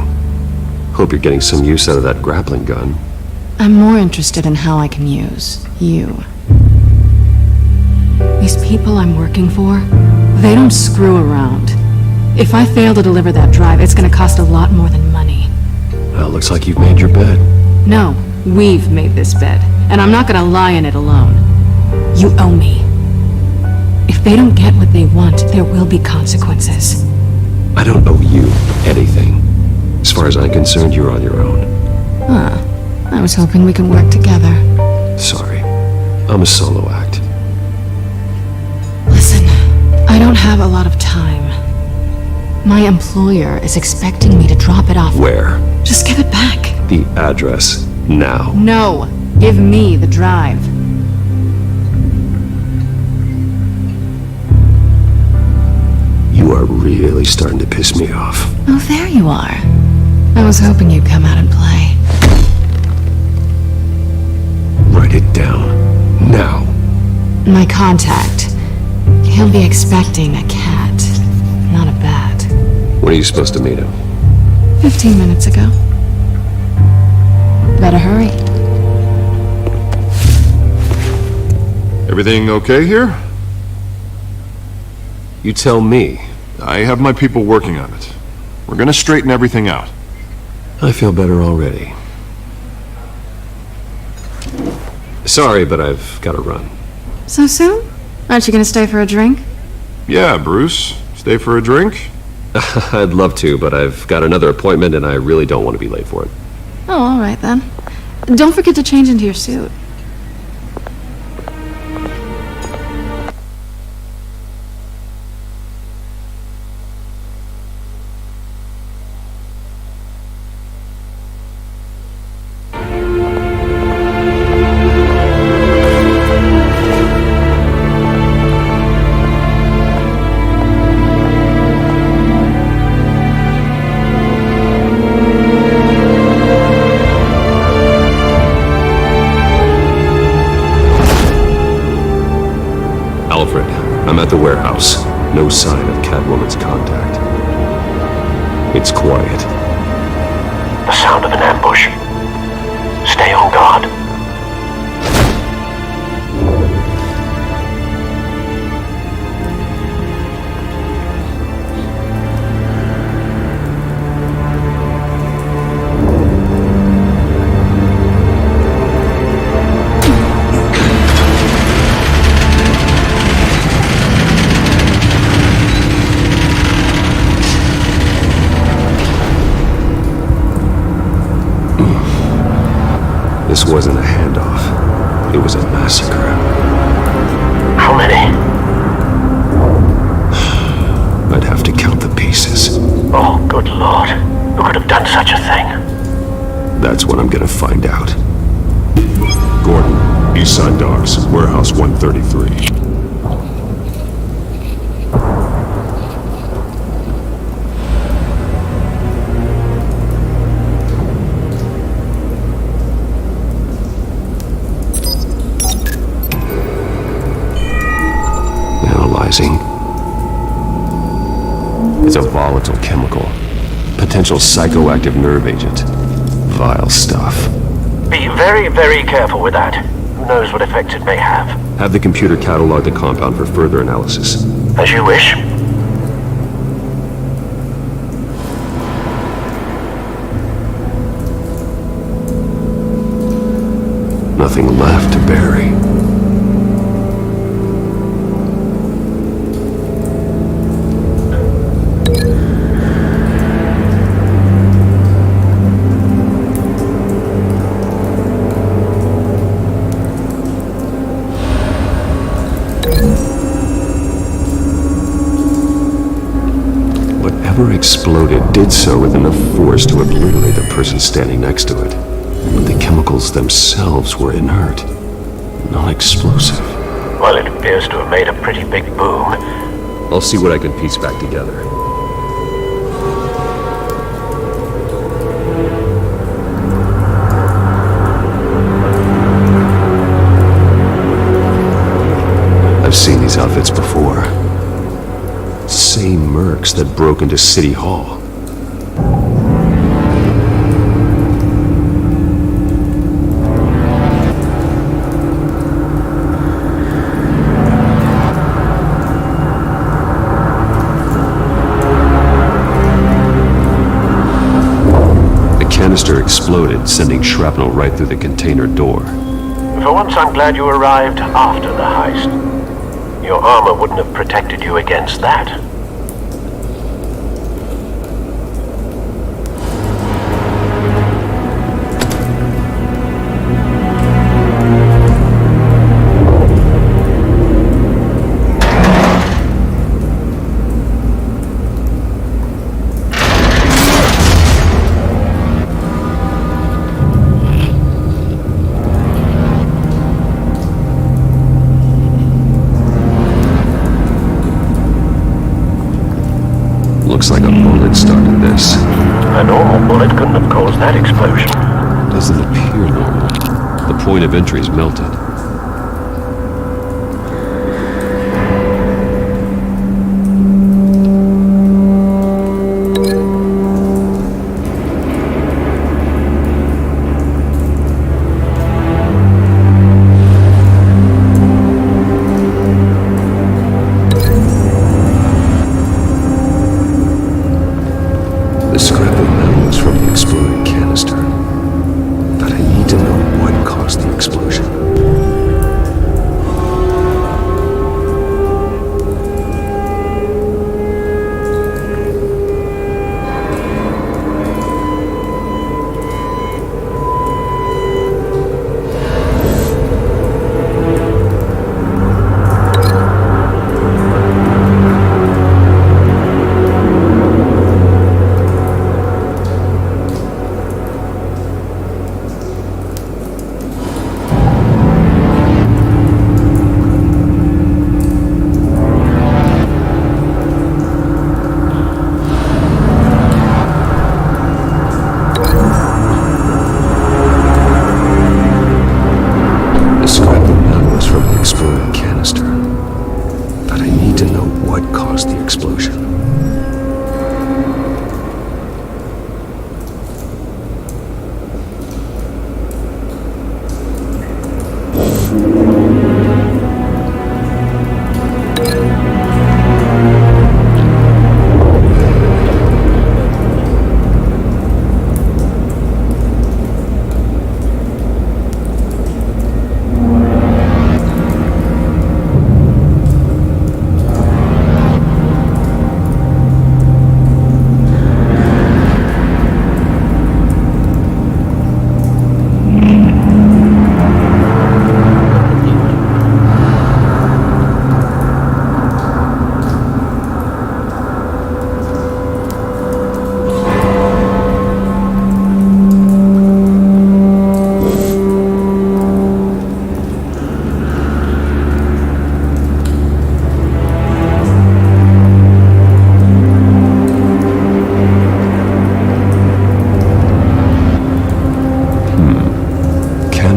Hope you're getting some use out of that grappling gun. I'm more interested in how I can use you. These people I'm working for, they don't screw around. If I fail to deliver that drive, it's gonna cost a lot more than money. Well, looks like you've made your bed. No, we've made this bed, and I'm not gonna lie in it alone. You owe me. If they don't get what they want, there will be consequences. I don't owe you anything. As far as I'm concerned, you're on your own. Huh. I was hoping we could work together. Sorry. I'm a solo act. Listen, I don't have a lot of time. My employer is expecting me to drop it off. Where? Just give it back. The address, now. No, give me the drive. You are really starting to piss me off. Oh, there you are. I was hoping you'd come out and play. Write it down. Now. My contact. He'll be expecting a cat, not a bat. When are you supposed to meet him? 15 minutes ago. Better hurry. Everything okay here? You tell me. I have my people working on it. We're gonna straighten everything out. I feel better already. Sorry, but I've got to run. So soon? Aren't you gonna stay for a drink? Yeah, Bruce. Stay for a drink? I'd love to, but I've got another appointment and I really don't want to be late for it. Oh, all right then. Don't forget to change into your suit. Alfred, I'm at the warehouse. No sign of Catwoman's contact. It's quiet. The sound of an ambush. Stay on guard. This wasn't a handoff. It was a massacre. How many? I'd have to count the pieces. Oh, good lord. Who could have done such a thing? That's what I'm gonna find out. Gordon, Eastside Docks, Warehouse 133. Analyzing. It's a volatile chemical. Potential psychoactive nerve agent. Vile stuff. Be very, very careful with that. Who knows what effects it may have. Have the computer catalog the compound for further analysis. As you wish. Nothing left to bury. Whatever exploded did so with enough force to obliterate the person standing next to it. But the chemicals themselves were inert, not explosive. Well, it appears to have made a pretty big boom. I'll see what I can piece back together. I've seen these outfits before. Same mercs that broke into City Hall. The canister exploded, sending shrapnel right through the container door. For once, I'm glad you arrived after the heist. Your armor wouldn't have protected you against that. Looks like a bullet started this. A normal bullet couldn't have caused that explosion. Doesn't appear normal. The point of entry's melted. The scrap of metal was from the exploded canister. But I need to know what caused the explosion.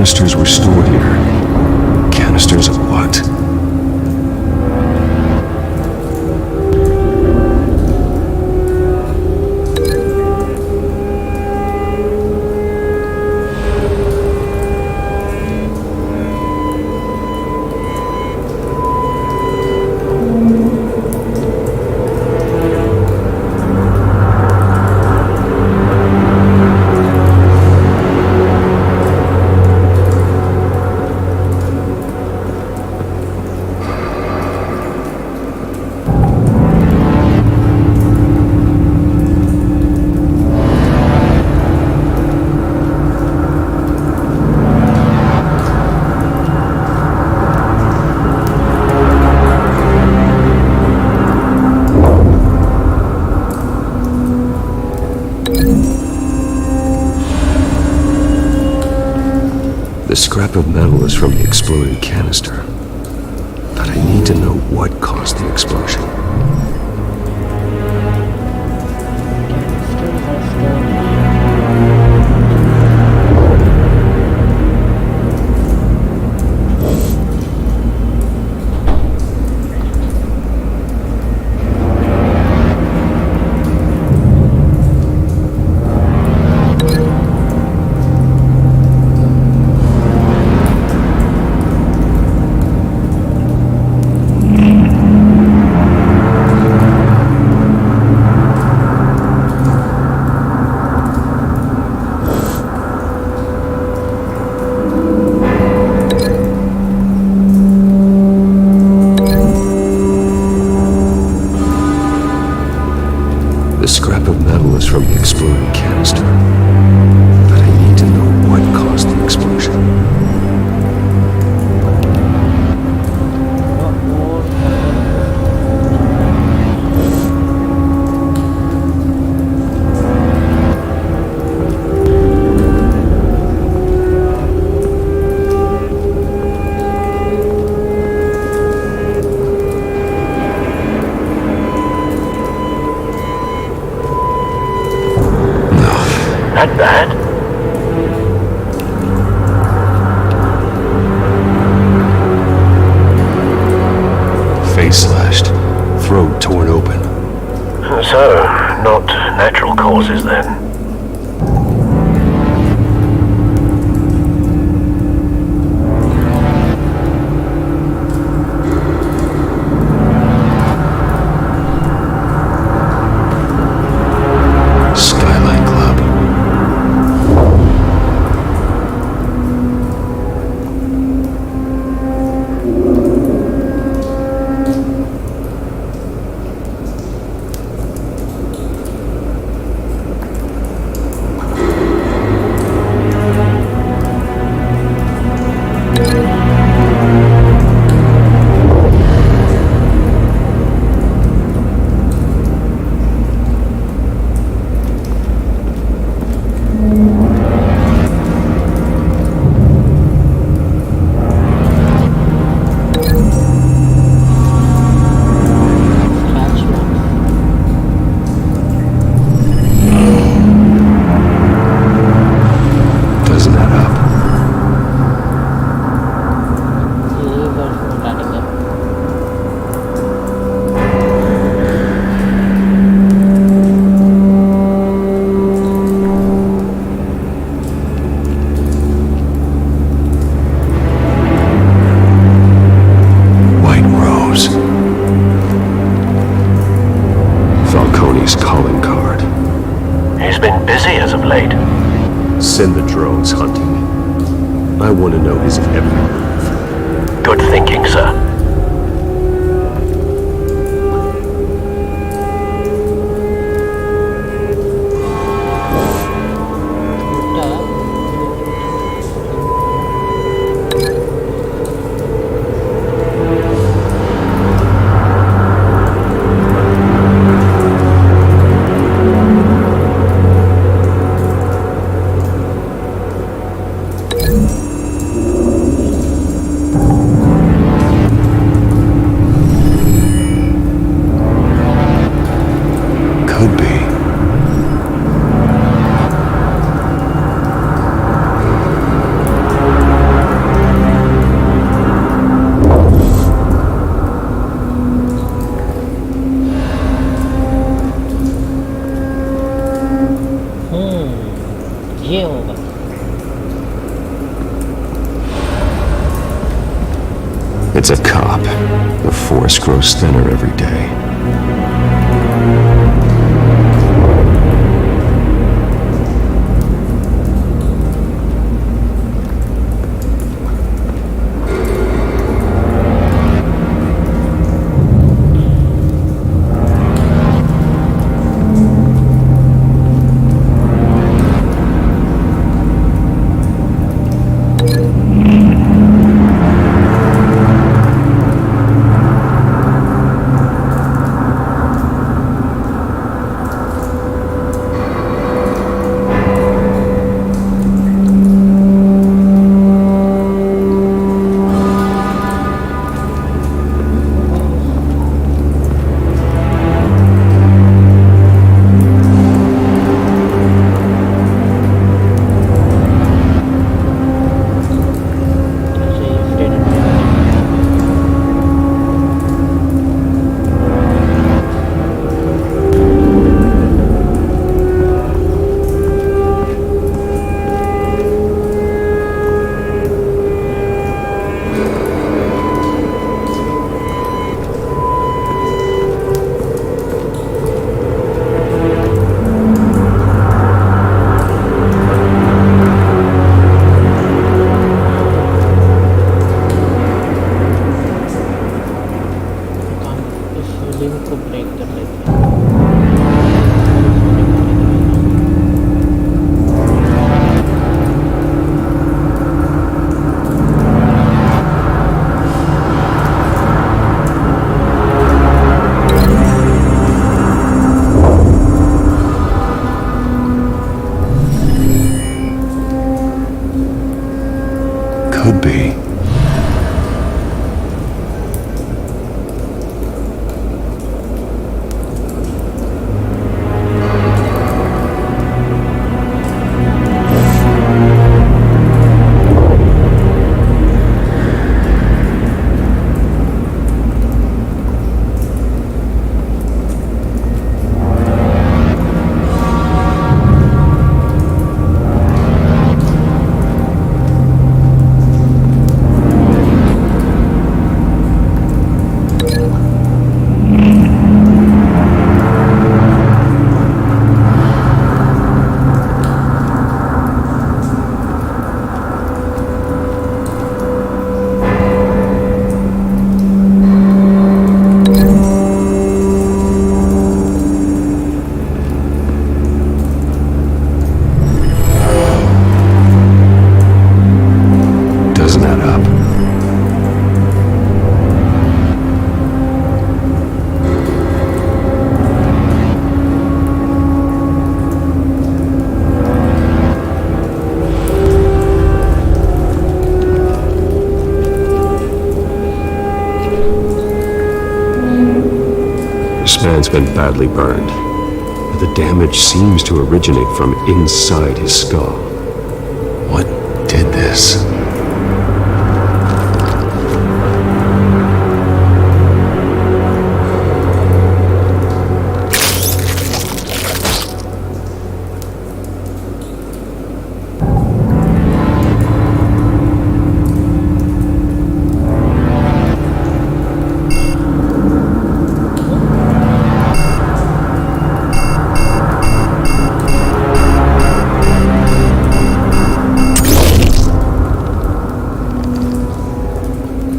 canisters were stored here. Canisters of what? The scrap of metal is from the exploded canister. But I need to know what caused the explosion. The scrap of metal is from the exploded canister. But I need to know what caused the explosion. That bad? Face slashed, throat torn open. So, not natural causes then. Skyline Club. Doesn't add up. White Rose. Falcone's calling card. He's been busy as of late. Send the drones hunting. I want to know his every move. Good thinking, sir. gets a cop, the force grows thinner every day. Could be. This man's been badly burned, but the damage seems to originate from inside his skull. What did this?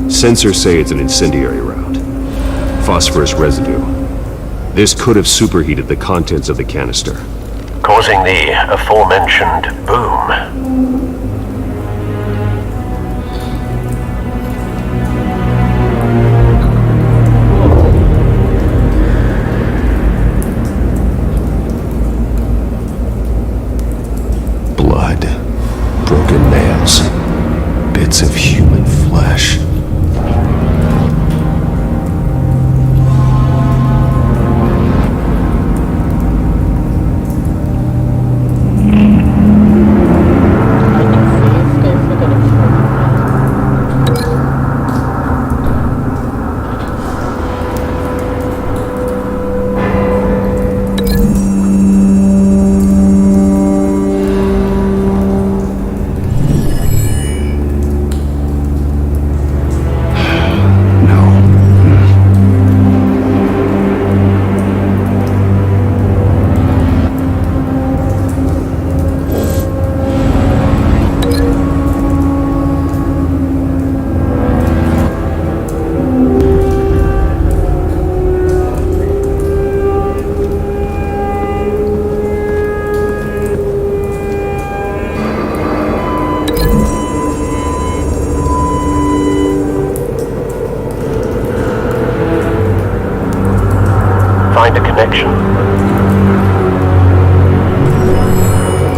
Sensors say it's an incendiary route. Phosphorus residue. This could have superheated the contents of the canister, causing the aforementioned boom. blood, broken nails, bits of human flesh. protection.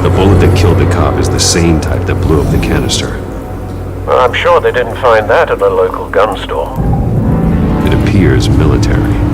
The bullet that killed the cop is the same type that blew up the canister. Well, I'm sure they didn't find that at a local gun store. It appears military.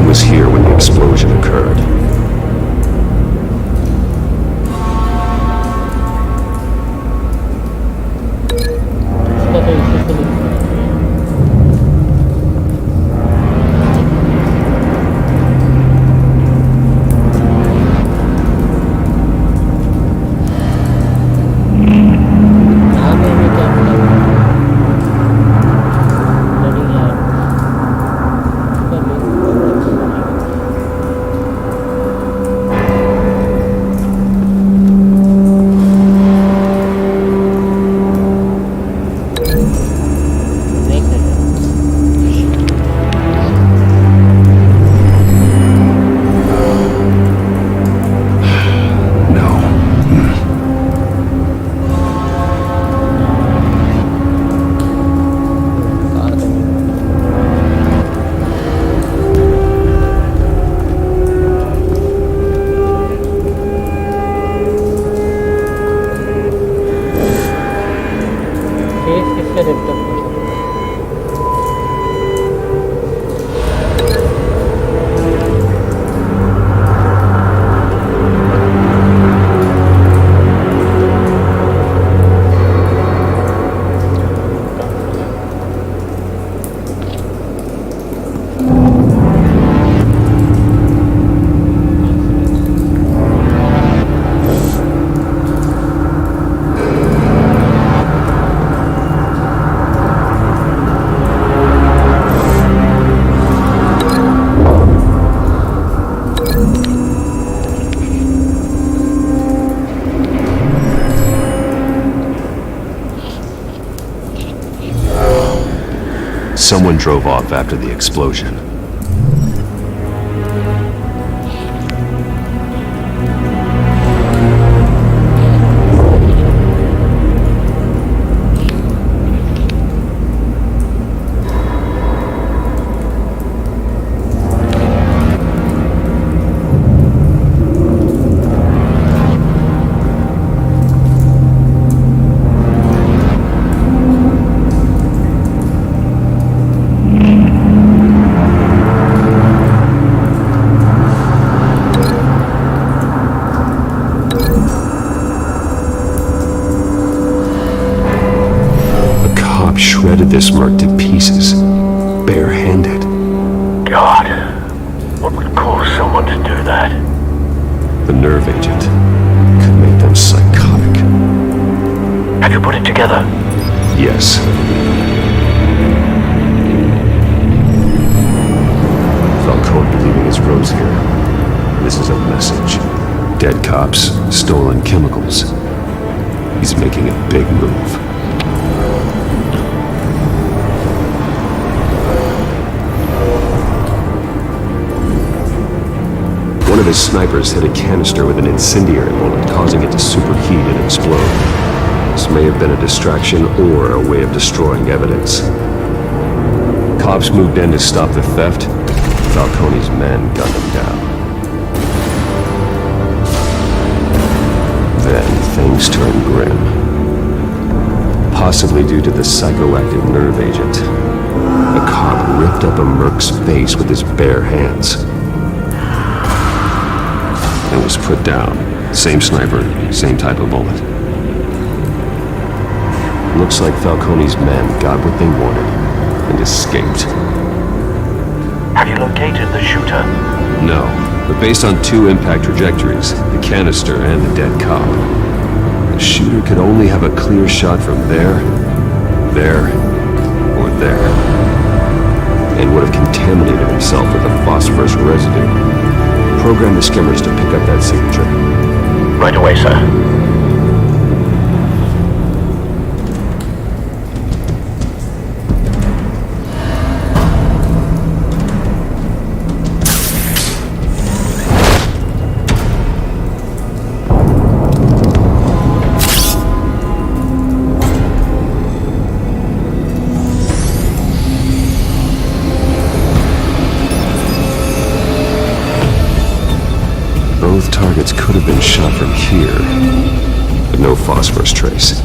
Was here when the explosion occurred. Someone drove off after the explosion. Shredded this merc to pieces, barehanded. God, what would cause someone to do that? The nerve agent could make them psychotic. Have you put it together? Yes. Falcone leaving his rose here. This is a message. Dead cops, stolen chemicals. He's making a big move. One of his snipers hit a canister with an incendiary bullet, causing it to superheat and explode. This may have been a distraction or a way of destroying evidence. Cops moved in to stop the theft. Falcone's men gunned him down. Then things turned grim. Possibly due to the psychoactive nerve agent. A cop ripped up a merc's face with his bare hands. And was put down. Same sniper, same type of bullet. Looks like Falcone's men got what they wanted and escaped. Have you located the shooter? No, but based on two impact trajectories, the canister and the dead cop, the shooter could only have a clear shot from there, or there. and would have contaminated himself with the phosphorus residue. Program the skimmers to pick up that signature. Right away, sir. Both targets could have been shot from here, but no phosphorus trace.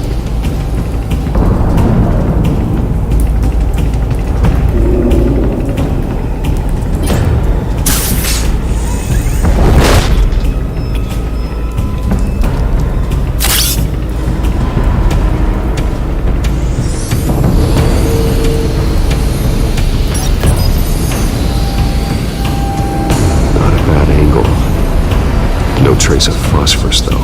Not a bad angle. No trace of phosphorus, though.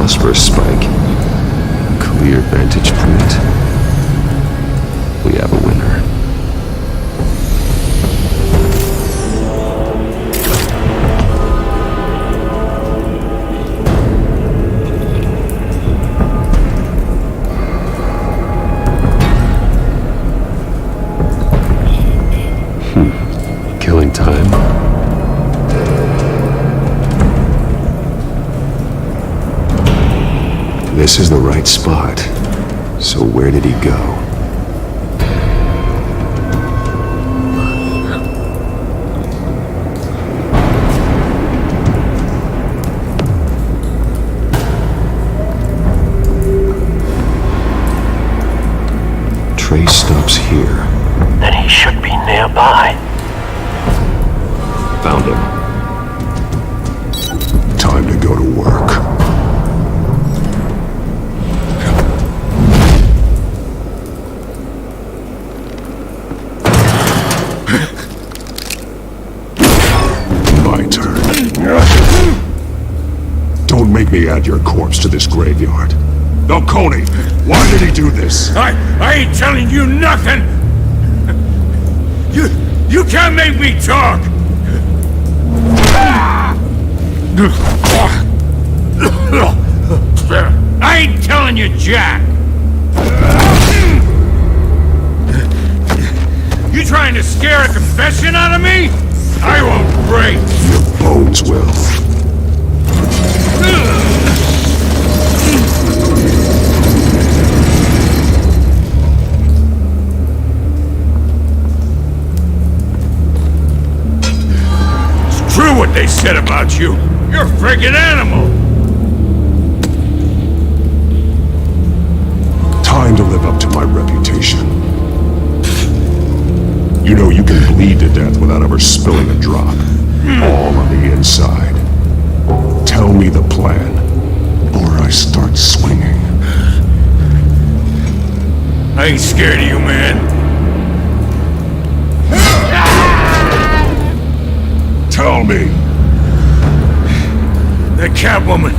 Phosphorus spike. Clear vantage point. We have a winner. Killing time. This is the right spot. So where did he go? Trace stops here. Then he should be nearby. Found him. Time to go to work. Don't make me add your corpse to this graveyard. Falcone, why did he do this? I ain't telling you nothing! You can't make me talk! I ain't telling you jack! You trying to scare a confession out of me? I won't break! Your bones will. It's true what they said about you. You're a friggin' animal. Time to live up to my reputation. You know you can bleed to death without ever spilling a drop. All on the inside. Tell me the plan, or I start swinging. I ain't scared of you, man. Tell me. The Catwoman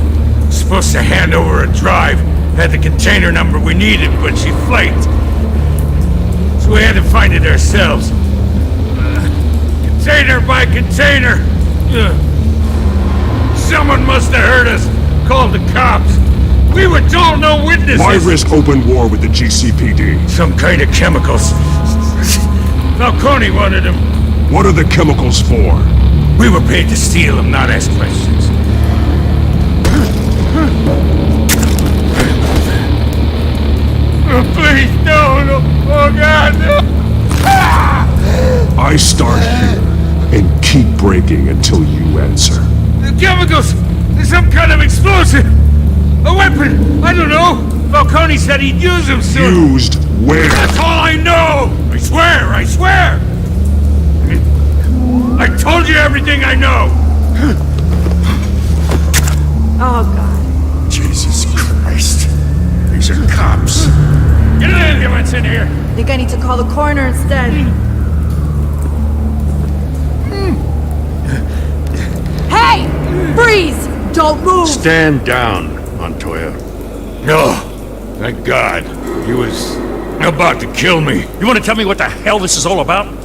was supposed to hand over a drive, had the container number we needed, but she flaked. So we had to find it ourselves. Container by container. Someone must have heard us, called the cops. We were told no witnesses. Why risk open war with the GCPD? Some kind of chemicals. Falcone wanted them. What are the chemicals for? We were paid to steal them, not ask questions. Oh, please, no. Oh, God, no. I start here and keep breaking until you answer. The chemicals! There's some kind of explosive! A weapon! I don't know! Falcone said he'd use them soon! Used where? That's all I know! I swear! I told you everything I know! Oh, God. Jesus Christ. These are cops. Get an ambulance in here! I think I need to call the coroner instead. Hey! Freeze! Don't move! Stand down, Montoya. No. Thank God. He was about to kill me. You want to tell me what the hell this is all about?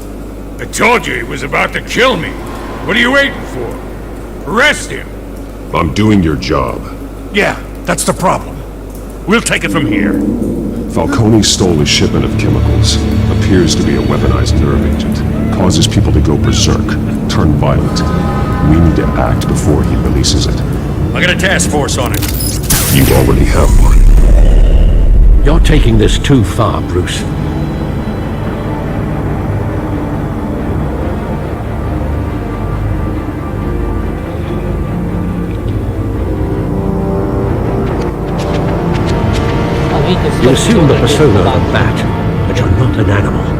I told you he was about to kill me. What are you waiting for? Arrest him. I'm doing your job. Yeah, that's the problem. We'll take it from here. Falcone stole a shipment of chemicals. Appears to be a weaponized nerve agent. Causes people to go berserk, turn violent. We need to act before he releases it. I got a task force on it. You already have one. You're taking this too far, Bruce. You assume the persona of a bat, but you're not an animal.